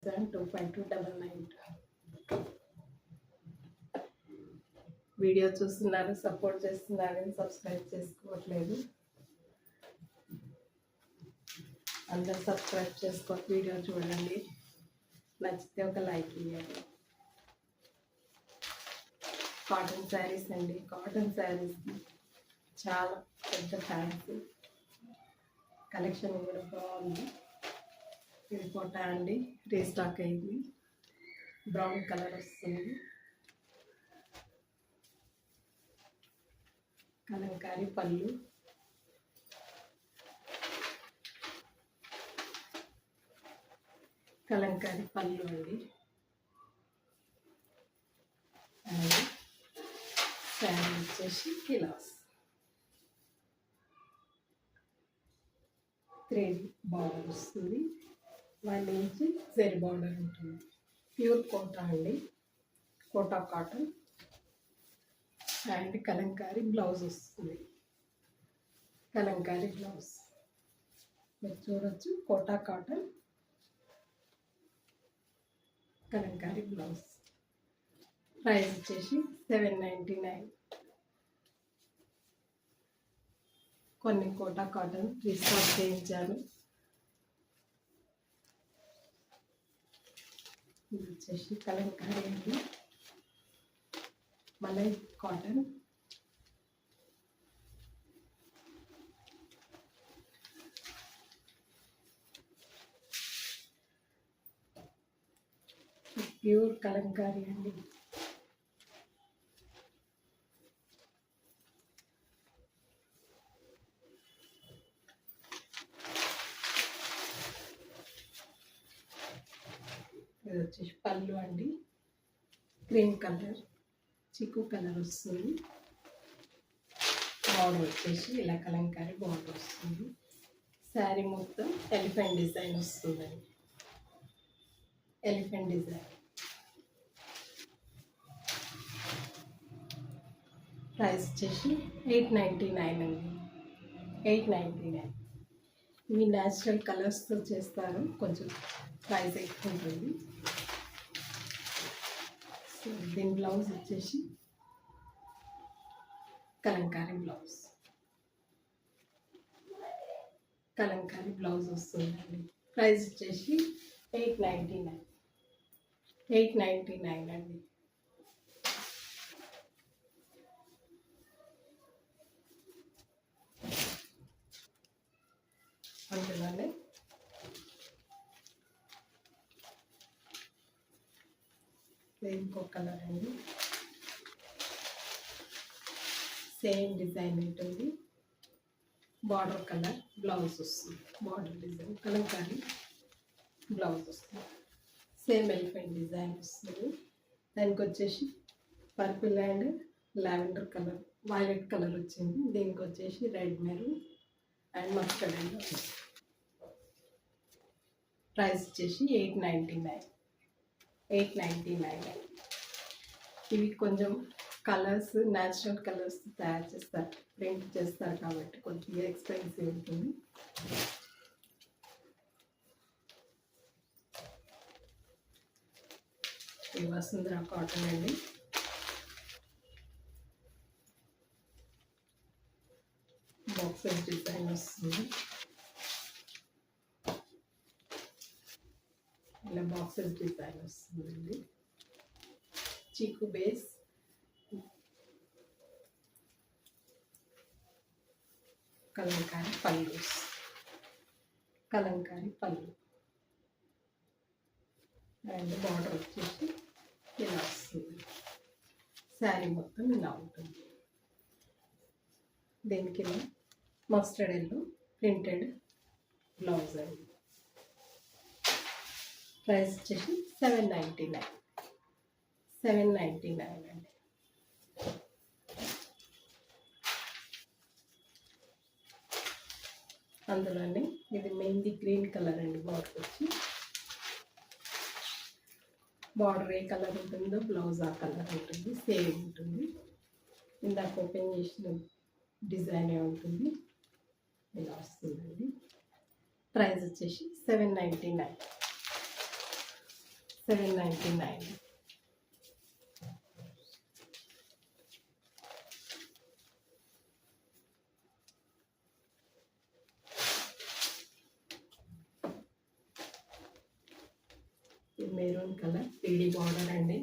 9725299. Video చూస్తున్నారు, support చేస్తున్నారు, subscribe చేసుకోవట్లేదు. అందరూ సబ్స్క్రైబ్ చేసుకో, వీడియో చూడండి, నచ్చితే ఒక లైక్ ఇవ్వండి. కాటన్ శారీస్ అండి, కాటన్ శారీస్ చాలా పెద్ద ఫ్యాన్సీ కలెక్షన్ కూడా బాగుంది. ఇది కోటా అండి, రీస్టాక్ అయింది, బ్రౌన్ కలర్ వస్తుంది. కలంకారీ పళ్ళు, కలంకారీ పళ్ళు అండి. అండ్ శారీ వచ్చేసి ఇలా 3D బార్డర్ వస్తుంది, 1 ఇంచ్ జరీ బార్డర్ ఉంటుంది. ప్యూర్ కోటా అండి, Kota cotton. And Kalamkari blouse వస్తుంది, కలంకారీ బ్లౌజ్ మీరు చూడొచ్చు. Kota cotton Kalamkari blouse. Price వచ్చేసి $799. కొన్ని కోటా కాటన్ రీస్టాక్ చేయించాను. ఇది వచ్చేసి కలంకారీ అండి, మలై కాటన్. ప్యూర్ కలంకారీ అండి. ఇది వచ్చేసి పళ్ళు అండి, క్రీమ్ కలర్, చిక్కు కలర్ వస్తుంది. బార్డర్ వచ్చేసి ఇలా కలంకారీ బార్డర్ వస్తుంది. శారీ మొత్తం ఎలిఫెంట్ డిజైన్ వస్తుందండి, ఎలిఫెంట్ డిజైన్. ప్రైస్ వచ్చేసి $899 అండి, $899. ఇవి న్యాచురల్ కలర్స్తో చేస్తారు, కొంచెం ప్రైస్ ఎక్కువ ఉంటుంది. సో దీని బ్లౌజ్ వచ్చేసి కలంకారీ బ్లౌజ్, కలంకారీ బ్లౌజ్ వస్తుందండి. ప్రైస్ వచ్చేసి $899 అండి. అందులోనే ఇంకో కలర్ అండి, సేమ్ డిజైన్ ఉంటుంది. బార్డర్ కలర్ బ్లౌజ్ వస్తుంది, బార్డర్ డిజైన్ కలంకారీ బ్లౌజ్ వస్తుంది. సేమ్ ఎలిఫెంట్ డిజైన్ వస్తుంది. దానికి వచ్చేసి purple and lavender colour, violet colour వచ్చింది. దీనికి వచ్చేసి red maroon and mustard and price వచ్చేసి $899. ఇవి కొంచెం కలర్స్ న్యాచురల్ కలర్స్ తయారు చేస్తారు, ప్రింట్ చేస్తారు కాబట్టి కొంచెం ఎక్స్పెన్సివ్ ఉంటుంది. ఇది వసుంధరా కాటన్ అండి, బాక్సెస్ డిజైన్ వస్తుంది. ఇలా బాక్సెస్ డిజైన్ వస్తుందండి. చీకు బేస్, కలంకారీ పళ్ళు, కలంకారీ పళ్ళు అండ్ బార్డర్ వచ్చేసి ఇలా వస్తుంది. శారీ మొత్తం ఇలా ఉంటుంది. దీనికి మస్టర్డ్ ఎల్లో ప్రింటెడ్ బ్లౌజ్ అండి. ప్రైస్ వచ్చేసి $799 అండి. అందులోనే ఇది మెహందీ గ్రీన్ కలర్ అండి. బార్డర్ వచ్చి బార్డర్ ఏ కలర్ ఉంటుందో బ్లౌజ్ ఆ కలర్ ఉంటుంది, సేమ్ ఉంటుంది. ఇందాక ఓపెన్ చేసిన డిజైనే ఉంటుంది, ఇలా వస్తుందండి. ప్రైస్ వచ్చేసి $799. 799. మెరూన్ కలర్ 3D బార్డర్ అండి.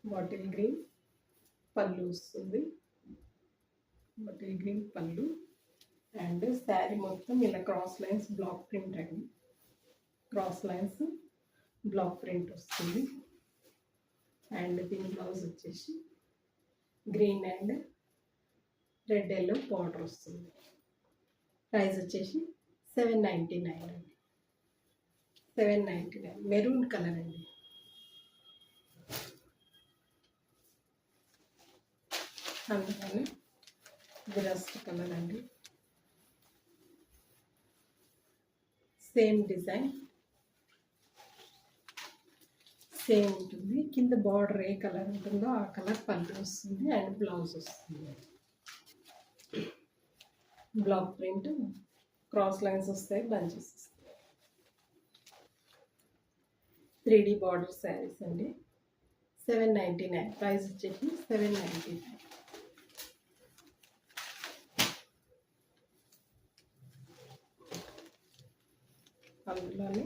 బాటిల్ గ్రీన్ పళ్ళు వస్తుంది. బాటిల్ గ్రీన్ పళ్ళు అండ్ శారీ మొత్తం ఇలా క్రాస్ లైన్స్ బ్లాక్ ప్రింట్ అండి. క్రాస్ లైన్స్ బ్లాక్ ప్రింట్ వస్తుంది. అండ్ దీని బ్లౌజ్ వచ్చేసి green and red yellow border వస్తుంది. ప్రైస్ వచ్చేసి 799 అండి. 799 మెరూన్ కలర్ అండి. అందుకని ఇది రస్ట్ కలర్ అండి. సేమ్ డిజైన్ సేమ్ ఉంటుంది. కింద బార్డర్ ఏ కలర్ ఉంటుందో ఆ కలర్ పళ్ళు వస్తుంది అండ్ బ్లౌజ్ వస్తుంది. బ్లాక్ ప్రింట్ క్రాస్ లైన్స్ వస్తాయి, బంచెస్ వస్తాయి. 3D బార్డర్ శారీస్ అండి. 799 ప్రైస్ వచ్చేసి 799. అందులోనే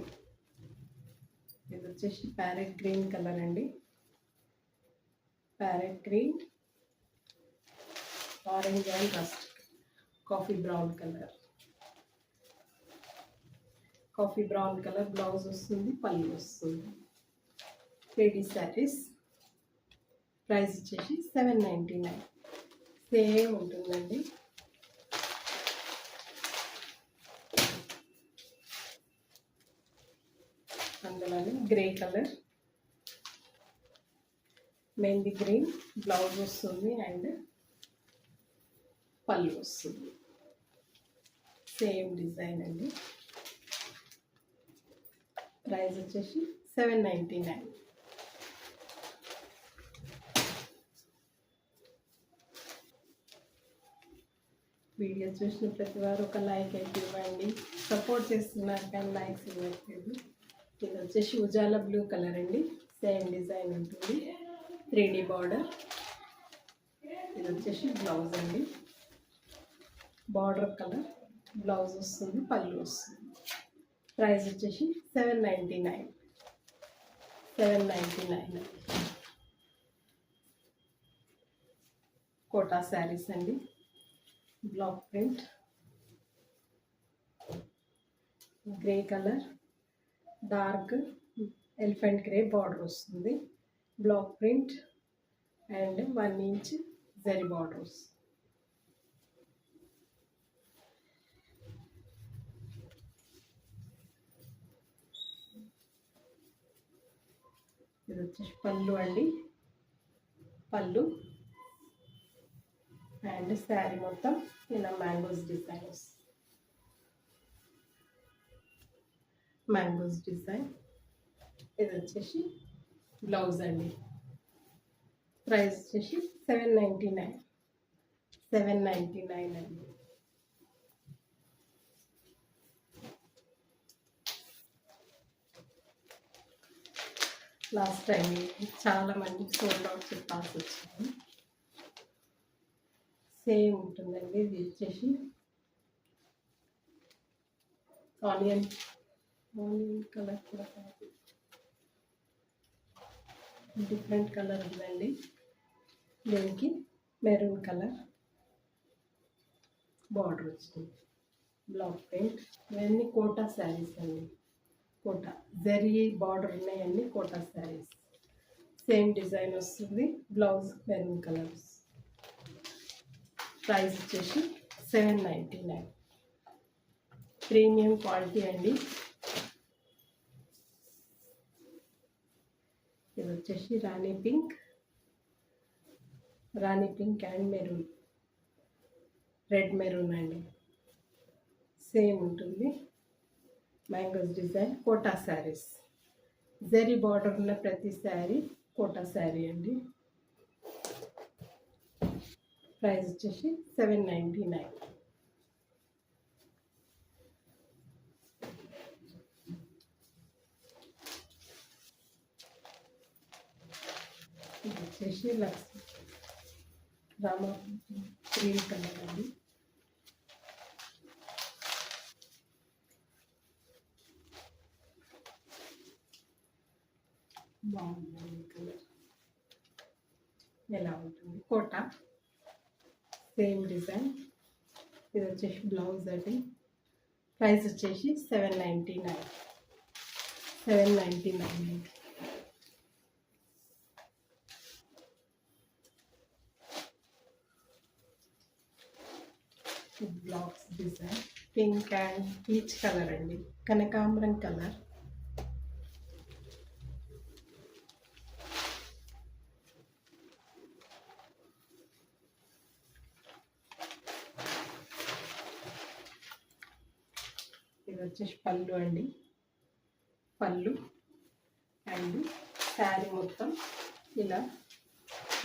ఇది వచ్చేసి ప్యారెట్ గ్రీన్ కలర్ అండి. Parrot green, orange and rust coffee brown colour. Coffee brown colour blouse వస్తుంది, పళ్ళు వస్తుంది. 3D శారీస్. ప్రైస్ వచ్చేసి 799. సేమ్ ఉంటుందండి. అందులోనే grey colour mehndi green blouse వస్తుంది అండ్ పళ్ళు వస్తుంది. సేమ్ డిజైన్ అండి. ప్రైస్ వచ్చేసి 799. వీడియో చూసిన ప్రతి వారు ఒక లైక్ అయితే ఇవ్వండి. సపోర్ట్ చేస్తున్నారు కానీ లైక్స్ ఇవ్వట్లేదు. ఇది వచ్చేసి ఉజాలా బ్లూ కలర్ అండి. సేమ్ డిజైన్ ఉంటుంది. 3D border. ఇది వచ్చేసి బ్లౌజ్ అండి. బార్డర్ కలర్ బ్లౌజ్ వస్తుంది, పళ్ళు వస్తుంది. ప్రైస్ వచ్చేసి 799. 799 కోటా శారీస్ అండి. Block print grey colour dark elephant grey border వస్తుంది. Block print and 1 inch zari borders. ఇది వచ్చేసి పళ్ళు అండి. పళ్ళు అండ్ శారీ మొత్తం ఇలా మ్యాంగోస్ డిజైన్ వస్తుంది. Mangoes design. ఇది వచ్చేసి బ్లౌజ్ అండి. ప్రైస్ వచ్చేసి 799. 799 అండి. లాస్ట్ టైం చాలా మందికి సోల్డ్ అవుట్ చెప్పాల్సి వచ్చింది. సేమ్ ఉంటుందండి. ఇది వచ్చేసి ఆనియన్ కలర్ కూడా కాదు, డిఫరెంట్ కలర్ ఉందండి. దీనికి మెరూన్ కలర్ బార్డర్ వచ్చింది. Block print. ఇవన్నీ కోటా శారీస్ అండి. కోటా జరీ బార్డర్ ఉన్నాయన్నీ కోటా శారీస్. సేమ్ డిజైన్ వస్తుంది. Blouse maroon colours. ప్రైస్ వచ్చేసి 799. ప్రీమియం క్వాలిటీ అండి. ఇది వచ్చేసి rani pink and maroon, red maroon అండి. సేమ్ ఉంటుంది. Mangoes design. Kota saris. Zari border ఉన్న ప్రతి శారీ కోటా శారీ అండి. ప్రైస్ వచ్చేసి 799. ఇది వచ్చేసి లక్స్ రామా గ్రీన్ కలర్ అండి. బాగుంది కలర్. ఎలా ఉంటుంది కోట సేమ్ డిజైన్. ఇది వచ్చేసి బ్లౌజ్ అండి. ప్రైస్ వచ్చేసి 799. 799. Blouse design pink and peach colour అండి, కనకాంబరం కలర్. ఇది వచ్చేసి పళ్ళు అండి, పళ్ళు అండ్ శారీ మొత్తం ఇలా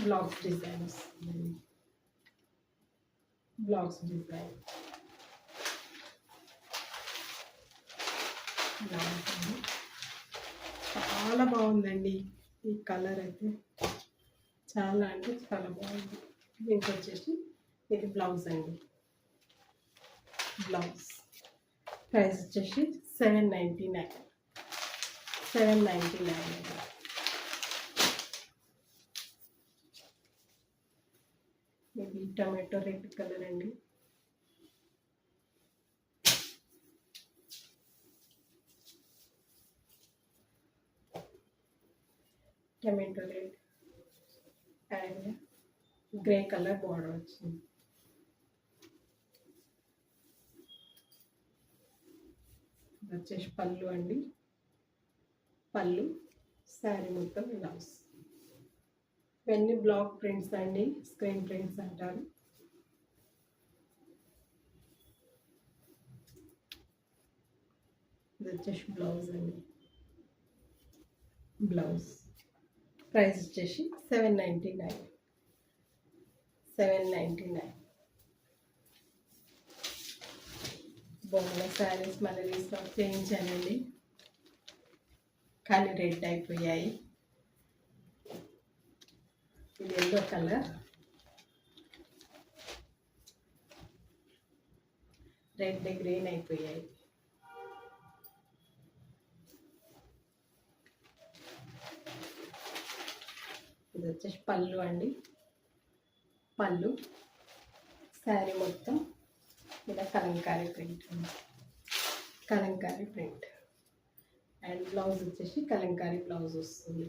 బ్లౌజ్ డిజైన్ వస్తుందండి. బ్లౌజ్ డిజైన్ ఇలా ఉంటుంది. చాలా బాగుందండి ఈ కలర్ అయితే, చాలా అంటే చాలా బాగుంది. దీనికి వచ్చేసి ఇది బ్లౌజ్ అండి. బ్లౌజ్ ప్రైస్ వచ్చేసి 799. 799. ఇది టమాటో రెడ్ కలర్ అండి. Tomato red and grey colour border వచ్చింది. వచ్చేసి పళ్ళు అండి, పళ్ళు శారీ మొత్తం ఇలా వస్తుంది. ఇవన్నీ బ్లాక్ ప్రింట్స్ అండి, స్క్రీన్ ప్రింట్స్ అంటారు. ఇది వచ్చేసి బ్లౌజ్ అండి. బ్లౌజ్ ప్రైస్ వచ్చేసి 799. 799. బొమ్మల శారీస్ మళ్ళీ రీస్టాక్ చేయించానండి, కానీ రెడ్ అయిపోయాయి. ఇది ఎల్లో కలర్, రెడ్ గ్రీన్ అయిపోయాయి. ఇది వచ్చేసి పళ్ళు అండి, పళ్ళు శారీ మొత్తం ఇలా Kalamkari print, Kalamkari print and blouse వచ్చేసి కలంకారీ బ్లౌజ్ వస్తుంది.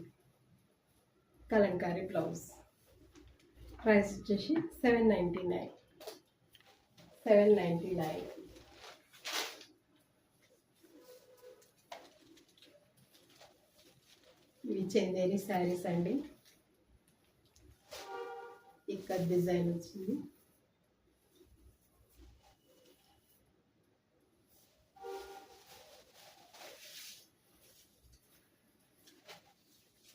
కలంకారీ బ్లౌజ్ ప్రైస్ వచ్చేసి 799. 799. ఇవి చందేరి శారీస్ అండి. ఇక్కడ డిజైన్ వచ్చింది.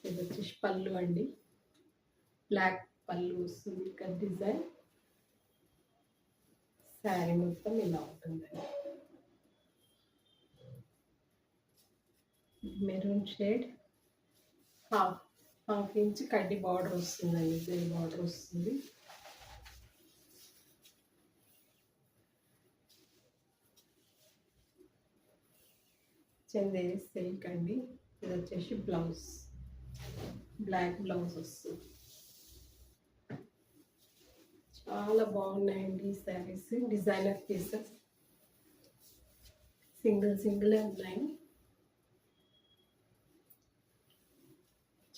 ఇది వచ్చేసి పళ్ళు అండి, బ్లాక్ పళ్ళు వస్తుంది. ఇక్కడ డిజైన్ శారీ మొత్తం ఇలా ఉంటుందండి. మెరూన్ షేడ్, హాఫ్ ఇంచ్ కడ్డీ బార్డర్ వస్తుందండి, ఇదే బార్డర్ వస్తుంది. చందేరి సిల్క్ అండి. ఇది వచ్చేసి బ్లౌజ్, బ్లాక్ బ్లౌజ్ వస్తుంది. చాలా బాగున్నాయండి ఈ శారీస్, డిజైనర్ పీసెస్, సింగిల్ ఉన్నాయి.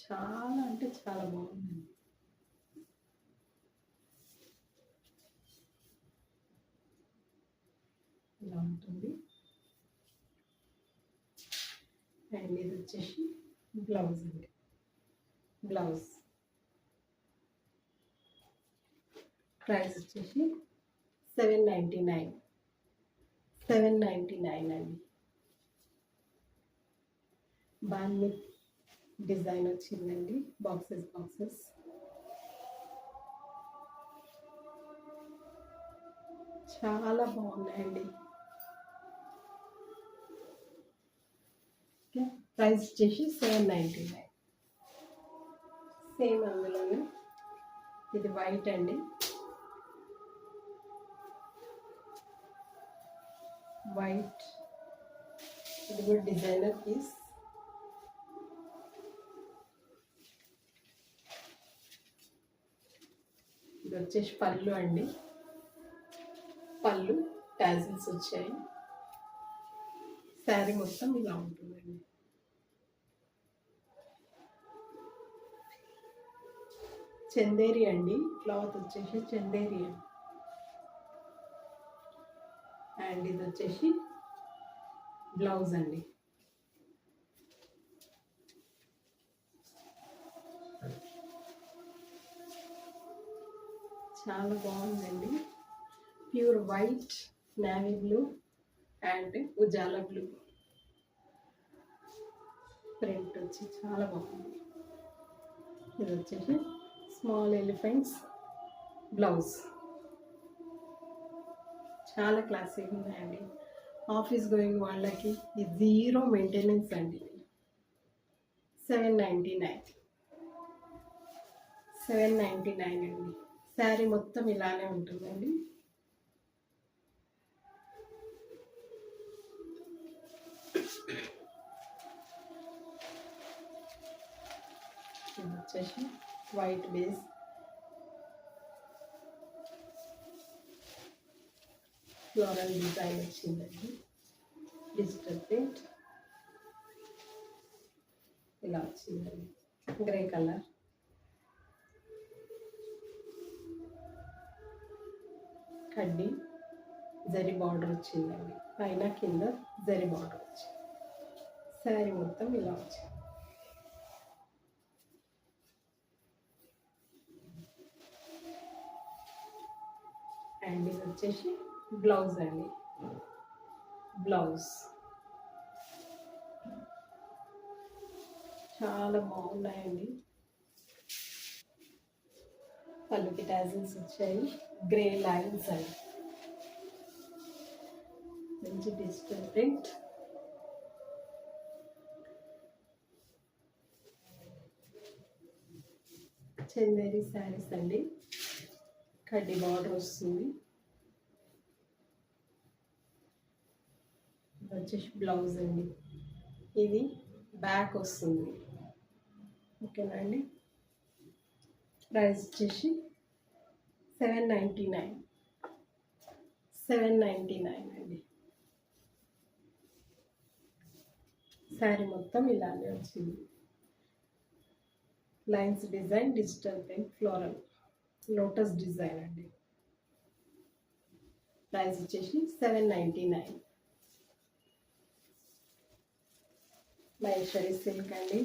చాలా అంటే చాలా బాగుంది. ఇలా ఉంటుంది. అండ్ ఇది వచ్చేసి బ్లౌజ్ అండి. బ్లౌజ్ ప్రైస్ వచ్చేసి 799. 799 అండి. బాగా డిజైన్ వచ్చిందండి, బాక్సెస్ బాక్సెస్. చాలా బాగున్నాయండి. ఓకే, ప్రైస్ వచ్చేసి 799. సేమ్ అందులోనే ఇది వైట్ అండి, వైట్. ఇది కూడా డిజైనర్ పీస్. ఇది వచ్చేసి పళ్ళు అండి, పళ్ళు టాజిల్స్ వచ్చాయి. శారీ మొత్తం ఇలా ఉంటుందండి. చందేరి అండి, క్లాత్ వచ్చేసి చందేరి అండి. అండ్ ఇది వచ్చేసి బ్లౌజ్ అండి. చాలా బాగుందండి. Pure white, navy blue and Ujala blue print వచ్చి చాలా బాగుంది. ఇది వచ్చేసి స్మాల్ ఎలిఫెంట్స్ బ్లౌజ్. చాలా క్లాసిక్ ఉన్నాయండి. ఆఫీస్ గోయింగ్ వాళ్ళకి ఇది జీరో మెయింటెనెన్స్ అండి. 799. 799 అండి. శారీ మొత్తం ఇలానే ఉంటుందండి. ఇది వచ్చేసి వైట్ బేస్, ఫ్లోరల్ డిజైన్ వచ్చిందండి. డిజిటల్ ప్రింట్ ఇలా వచ్చిందండి. గ్రే కలర్, కడ్డీ జరీ బార్డర్ వచ్చిందండి. పైన కింద జరీ బార్డర్ వచ్చింది. శారీ మొత్తం ఇలా వచ్చింది. అండ్ ఇది వచ్చేసి బ్లౌజ్ అండి. బ్లౌజ్ చాలా బాగున్నాయండి. పళ్ళుకి టాజిల్స్ వచ్చాయి. గ్రే లైన్స్ అండి. మంచి డిజిటల్ ప్రింట్. చందేరి శారీస్ అండి. కడ్డీ బార్డర్ వస్తుంది. ఇది వచ్చేసి బ్లౌజ్ అండి. ఇది బ్యాక్ వస్తుంది. ఓకేనా అండి. ప్రైస్ వచ్చేసి 799. 799 అండి. శారీ మొత్తం ఇలానే వచ్చింది. Lines design, digital print, floral lotus design అండి. ప్రైస్ వచ్చేసి 799. మహేశ్వరి సిల్క్ అండి.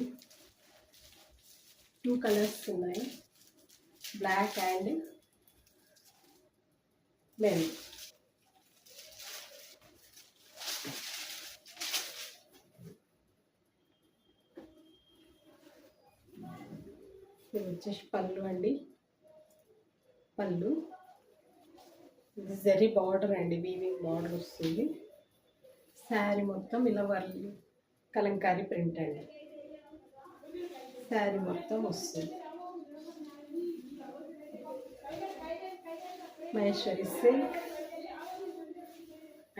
2 కలర్స్ ఉన్నాయి, బ్లాక్ అండ్ మెరూన్. ఇది వచ్చేసి పళ్ళు అండి. పళ్ళు ఇది జరీ బార్డర్ అండి, వీవింగ్ బార్డర్ వస్తుంది. శారీ మొత్తం ఇలా వర్లి కలంకారీ ప్రింట్ అండి. శారీ మొత్తం వస్తుంది. మహేశ్వరి సిల్క్.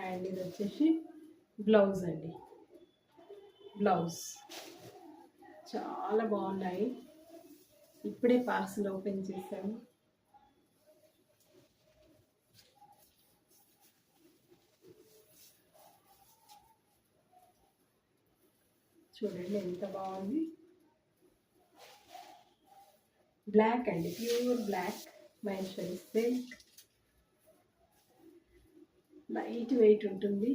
అండ్ ఇది వచ్చేసి బ్లౌజ్ అండి. బ్లౌజ్ చాలా బాగున్నాయి. ఇప్పుడే పార్సల్ ఓపెన్ చేశాను. చూడండి ఎంత బాగుంది. బ్లాక్ అండి, pure black. Maheshwari silk. Light weight ఉంటుంది.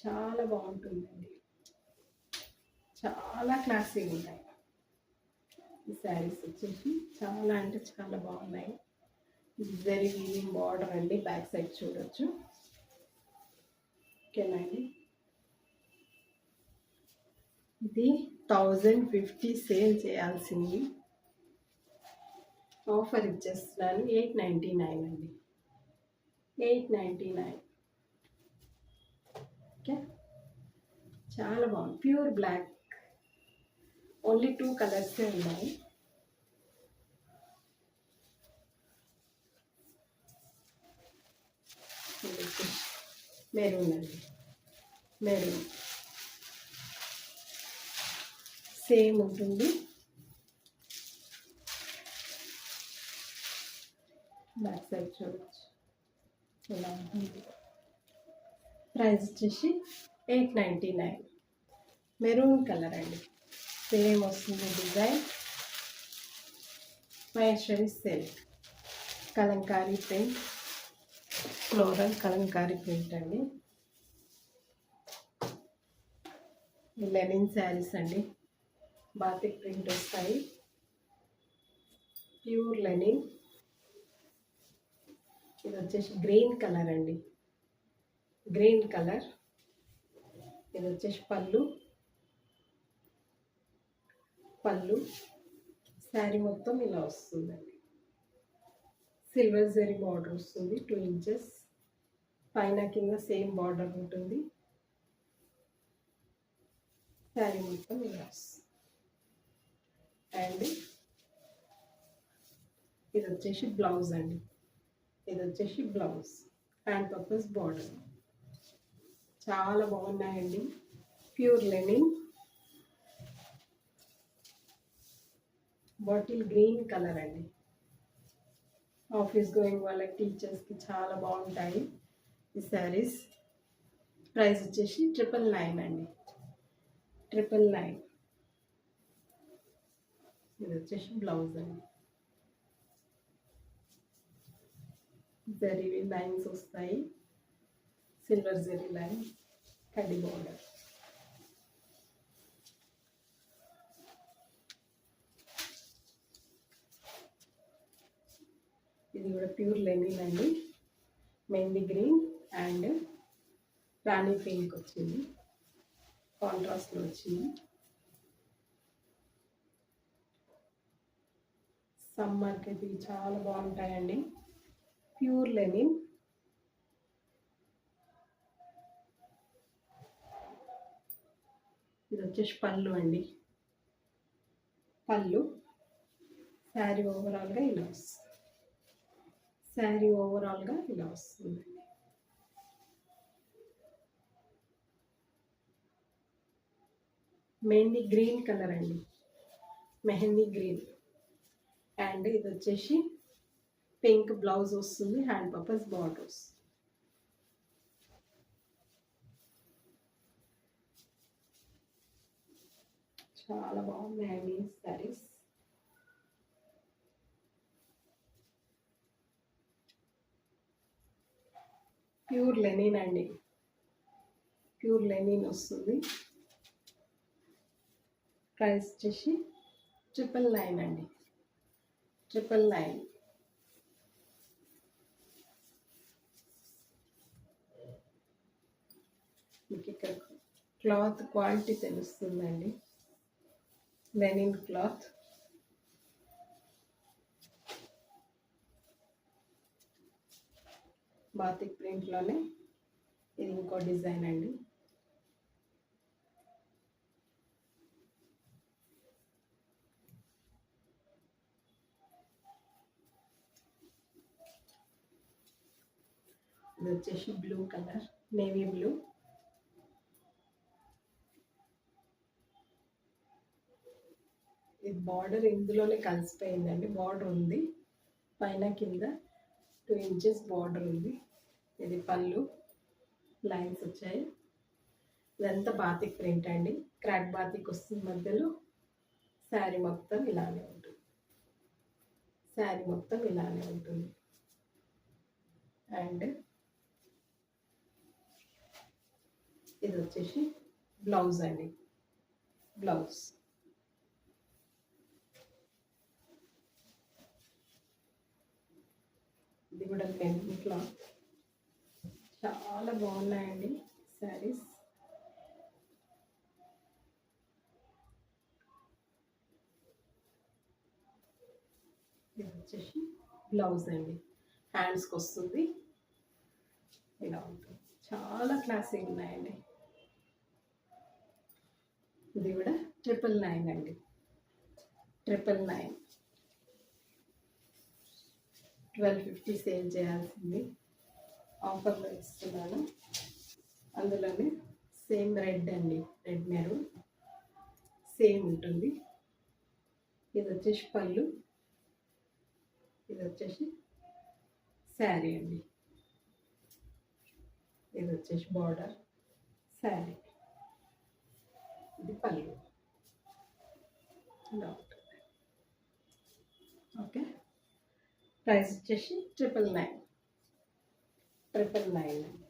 చాలా బాగుంటుందండి. చాలా క్లాసీగా ఉంటాయి ఈ శారీస్ వచ్చేసి. చాలా అంటే చాలా బాగున్నాయి. జరీ వీవింగ్ బార్డర్ అండి. బ్యాక్ సైడ్ చూడొచ్చు. ఓకేనా అండి. ఇది 1050 సేల్ చేయాల్సింది. ఆఫర్ ఇచ్చేస్తున్నాను 899 అండి. 899. ఓకే, చాలా బాగుంది. ప్యూర్ బ్లాక్, ఓన్లీ 2 కలర్సే ఉన్నాయి. మెరూన్ అండి, మెరూన్ సేమ్ ఉంటుంది. బ్యాక్ సైడ్ చూడవచ్చు ఇలా ఉంటుంది. ప్రైస్ వచ్చేసి 899. మెరూన్ కలర్ అండి, సేమ్ వస్తుంది design. Maheshwari silk Kalamkari print, floral Kalamkari print అండి. లెనిన్ శారీస్ అండి, బాతిక్ ప్రింట్ వస్తాయి. Pure linen. ఇది వచ్చేసి గ్రీన్ కలర్ అండి, గ్రీన్ కలర్. ఇది వచ్చేసి పళ్ళు, పళ్ళు శారీ మొత్తం ఇలా వస్తుందండి. సిల్వర్ జరీ బార్డర్ వస్తుంది 2 ఇంచెస్. పైన కింద సేమ్ బార్డర్ ఉంటుంది. శారీ మొత్తం ఇలా వస్తుంది. అండ్ ఇది వచ్చేసి బ్లౌజ్ అండి, ఇది వచ్చేసి బ్లౌజ్. Hand purpose border. చాలా బాగున్నాయండి. Pure linen, bottle green colour అండి. ఆఫీస్ గోయింగ్ వాళ్ళకి, టీచర్స్కి చాలా బాగుంటాయి ఈ శారీస్. ప్రైస్ వచ్చేసి 999 అండి, 999. ఇది వచ్చేసి బ్లౌజ్ అండి. జరీ లైన్స్ వస్తాయి, సిల్వర్ జరీ లైన్, కడ్డీ బోర్డర్. ఇది కూడా ప్యూర్ లెనిన్ అండి. Mehndi green and Rani pink వచ్చింది, కాంట్రాస్ట్లో వచ్చింది. సమ్మర్కి ఇది చాలా బాగుంటాయండి. Pure linen. ఇది వచ్చేసి పళ్ళు అండి, పళ్ళు. శారీ ఓవరాల్గా ఇలా వస్తుంది, శారీ ఓవరాల్గా ఇలా వస్తుంది. మెహందీ గ్రీన్ కలర్ అండి, మెహందీ గ్రీన్. అండ్ ఇది వచ్చేసి పింక్ బ్లౌజ్ వస్తుంది, హ్యాండ్ పర్పస్ బార్డర్స్. చాలా బాగున్నాయండి శారీస్. ప్యూర్ లెనిన్ అండి, ప్యూర్ లెనిన్ వస్తుంది. ప్రైస్ వచ్చేసి 999 అండి, 999. మీకు ఇక్కడ క్లాత్ క్వాలిటీ తెలుస్తుందండి. Linen cloth. బాతిక్ ప్రింట్లోనే ఇది ఇంకో డిజైన్ అండి. ఇది వచ్చేసి బ్లూ కలర్, నేవీ బ్లూ. ఇది బార్డర్ ఇందులోనే కలిసిపోయిందండి, బార్డర్ ఉంది పైన కింద 2 ఇంచెస్ బార్డర్ ఉంది. ఇది పళ్ళు, లైన్స్ వచ్చాయి. ఇదంతా బాతిక్ ప్రింట్ అండి, క్రాక్ బాతిక్ వస్తుంది మధ్యలో. శారీ మొత్తం ఇలానే ఉంటుంది, శారీ మొత్తం ఇలానే ఉంటుంది. అండ్ ఇది వచ్చేసి బ్లౌజ్ అండి, బ్లౌజ్. ఇది కూడా లెనిన్ క్లాత్. చాలా బాగున్నాయండి శారీస్. ఇది వచ్చేసి బ్లౌజ్ అండి, హ్యాండ్స్కి వస్తుంది. ఇలా ఉంటుంది. చాలా క్లాసీగా ఉన్నాయండి. ఇది కూడా 999 అండి. 999. 1250 సేల్ చేయాల్సింది, ఆఫర్లో ఇస్తున్నాను. అందులోనే సేమ్ రెడ్ అండి, రెడ్ మెరూన్ సేమ్ ఉంటుంది. ఇది వచ్చేసి పళ్ళు, ఇది వచ్చేసి శారీ అండి. ఇది వచ్చేసి బార్డర్ శారీ, ఇది పళ్ళు. ఇలా ఉంటుంది. ఓకే, ప్రైస్ వచ్చేసి 999. 999 అండి.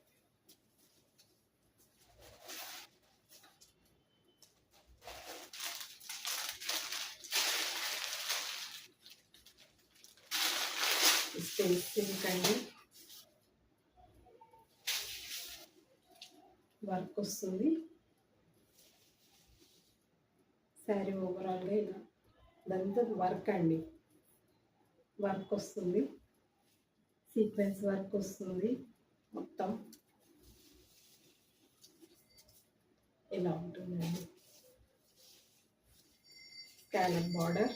సింక్ అండి, వర్క్ వస్తుంది. శారీ ఓవరాల్గా ఇలా ఇదంతా వర్క్ అండి, వర్క్ వస్తుంది, సీక్వెన్స్ వర్క్ వస్తుంది మొత్తం. ఇలా ఉంటుందండి. స్కాలప్ బార్డర్,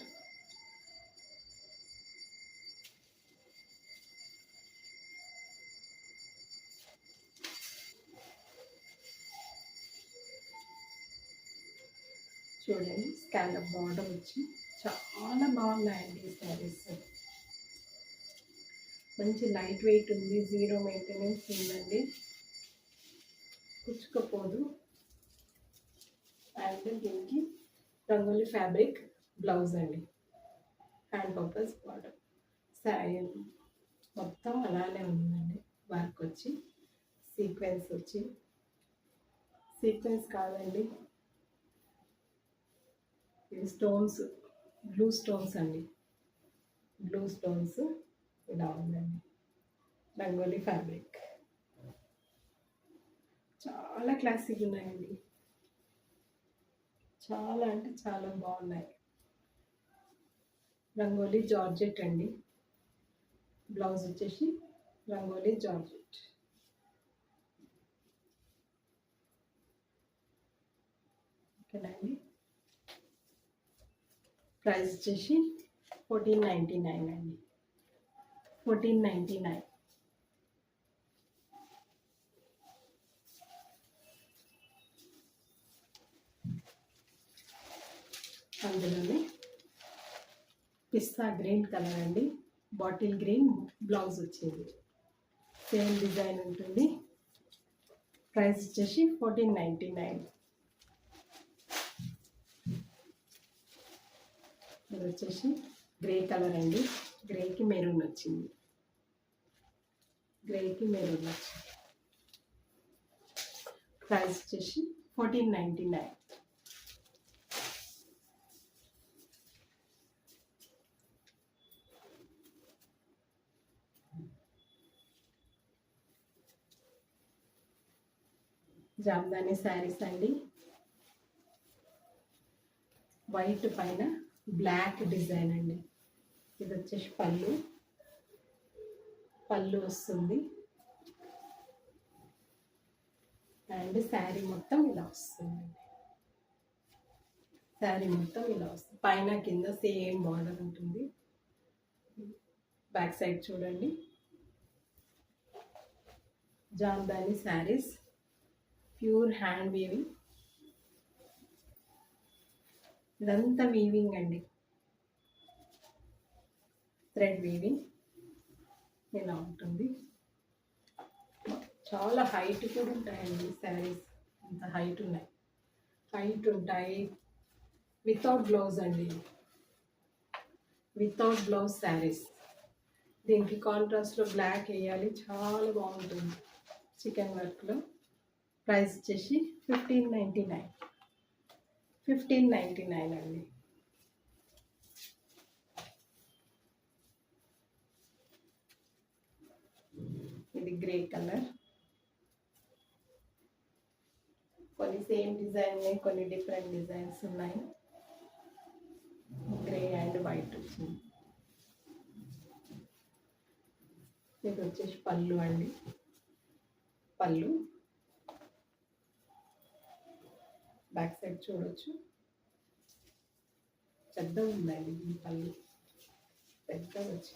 చూడండి స్కాలప్ బార్డర్ వచ్చి చాలా బాగున్నాయండి ఈ శారీస్. మంచి లైట్ వెయిట్ ఉంది, జీరో మెయింటెనెన్స్ ఉందండి, కుచ్చుకపోదు. అండ్ దీనికి రంగోలీ ఫ్యాబ్రిక్ బ్లౌజ్ అండి, హ్యాండ్ పర్పస్ బార్డర్. శారీ మొత్తం అలానే ఉందండి, వర్క్ వచ్చి సీక్వెన్స్ వచ్చి, సీక్వెన్స్ కాదండి, ఇది స్టోన్స్, బ్లూ స్టోన్స్ అండి, బ్లూ స్టోన్స్. ఇలా ఉందండి రంగోలీ ఫ్యాబ్రిక్. చాలా క్లాసిక్ ఉన్నాయండి, చాలా అంటే చాలా బాగున్నాయి. రంగోలీ జార్జెట్ అండి, బ్లౌజ్ వచ్చేసి రంగోలీ జార్జెట్. ఓకేనండి, ప్రైస్ వచ్చేసి 1499 అండి. 1499. అందులోనే పిస్తా గ్రీన్ కలర్ అండి, బాటిల్ గ్రీన్ బ్లౌజ్ వచ్చింది, సేమ్ డిజైన్ ఉంటుంది. ప్రైస్ వచ్చేసి 1499. ఇది వచ్చేసి గ్రే కలర్ అండి, గ్రేకి మెరూన్ వచ్చింది, గ్రేకి మెరూన్ వచ్చింది. ప్రైస్ వచ్చేసి 1499. జామ్దాని శారీస్ అండి, వైట్ పైన బ్లాక్ డిజైన్ అండి. ఇది వచ్చేసి పళ్ళు, పళ్ళు వస్తుంది. అండ్ శారీ మొత్తం ఇలా వస్తుంది, శారీ మొత్తం ఇలా వస్తుంది, పైన కింద సేమ్ బార్డర్ ఉంటుంది. బ్యాక్ సైడ్ చూడండి. Jamdani saris, pure hand weaving, ఇదంతా వీవింగ్ అండి, థ్రెడ్ వీవింగ్. ఇలా ఉంటుంది. చాలా హైట్ కూడా ఉంటాయండి శారీస్, అంత హైట్ ఉన్నాయి, హైట్ ఉంటాయి. వితౌట్ బ్లౌజ్ అండి, వితౌట్ బ్లౌజ్ శారీస్. దీనికి కాంట్రాస్ట్లో బ్లాక్ వేయాలి, చాలా బాగుంటుంది చికెన్ వర్క్లో. ప్రైస్ వచ్చేసి 1599. 1599 అండి. ఇది గ్రే కలర్, కొన్ని సేమ్ డిజైన్ ఉన్నాయి, కొన్ని డిఫరెంట్ డిజైన్స్ ఉన్నాయి. గ్రే అండ్ వైట్ వచ్చింది. ఇది వచ్చేసి పళ్ళు అండి, పళ్ళు, బ్యాక్ సైడ్ చూడొచ్చు, పెద్దగా ఉందండి ఈ పళ్ళు, పెద్దగా వచ్చి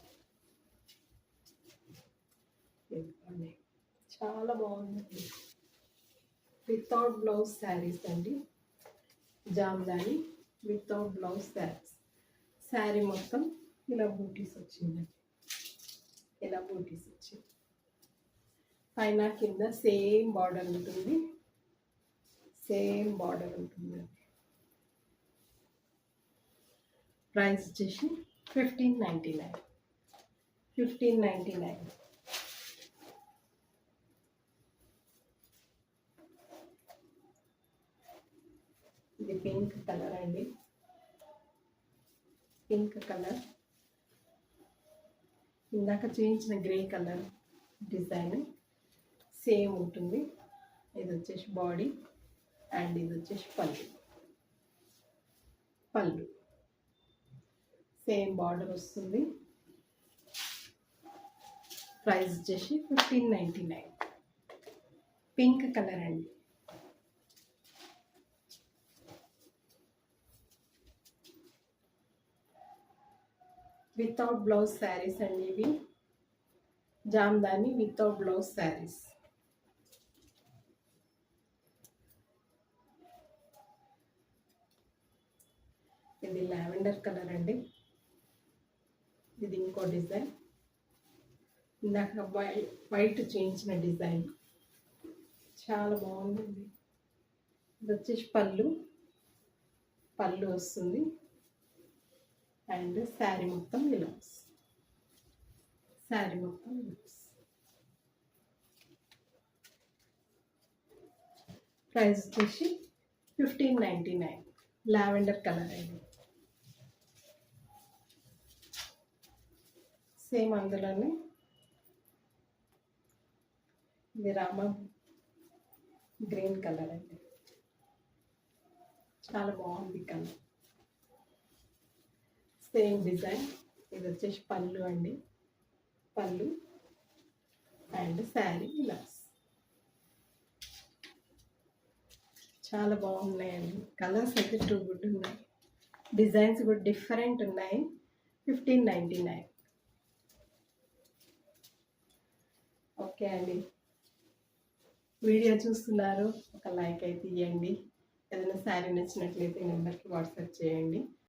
చాలా బాగుందండి. వితౌట్ బ్లౌజ్ శారీస్ అండి, జామ్దాని వితౌట్ బ్లౌజ్ శారీస్. శారీ మొత్తం ఇలా బూటీస్ వచ్చిందండి, ఇలా బూటీస్ వచ్చింది. పైన కింద సేమ్ బార్డర్ ఉంటుంది, సేమ్ బార్డర్ ఉంటుందండి. ప్రైస్ వచ్చేసి 1599. 1599. ఇది పింక్ కలర్ అండి, పింక్ కలర్. ఇందాక చూపించిన గ్రే కలర్ డిజైన్ సేమ్ ఉంటుంది. ఇది వచ్చేసి బాడీ అండ్ ఇది వచ్చేసి పళ్ళు, పళ్ళు సేమ్ బార్డర్ వస్తుంది. ప్రైస్ వచ్చేసి 1599. పింక్ కలర్ అండి. వితౌట్ బ్లౌజ్ శారీస్ అండి ఇవి, జామ్దాని వితౌట్ బ్లౌజ్ శారీస్. ఇది లావెండర్ కలర్ అండి, ఇది ఇంకో డిజైన్. ఇందాక వైట్ చేయించిన డిజైన్ చాలా బాగుందండి. ఇది వచ్చేసి పళ్ళు, పళ్ళు వస్తుంది అండ్ శారీ మొత్తం ఇలా వస్తుంది, శారీ మొత్తం ఇలా వస్తుంది. ప్రైస్ వచ్చేసి 1599. లావెండర్ కలర్ అండి, సేమ్ అందులోనే ఇది రామ గ్రీన్ కలర్ అండి, చాలా బాగుంది కలర్. Same design. ఇది వచ్చేసి పళ్ళు అండి, పళ్ళు అండ్ శారీ ఇలా చాలా బాగున్నాయండి. కలర్స్ అయితే టూ గుడ్ ఉన్నాయి, డిజైన్స్ కూడా డిఫరెంట్ ఉన్నాయి. 1599. ఓకే అండి, వీడియో చూస్తున్నారు, ఒక లైక్ అయితే ఇవ్వండి. ఏదైనా శారీ నచ్చినట్లయితే నెంబర్కి వాట్సాప్ చేయండి.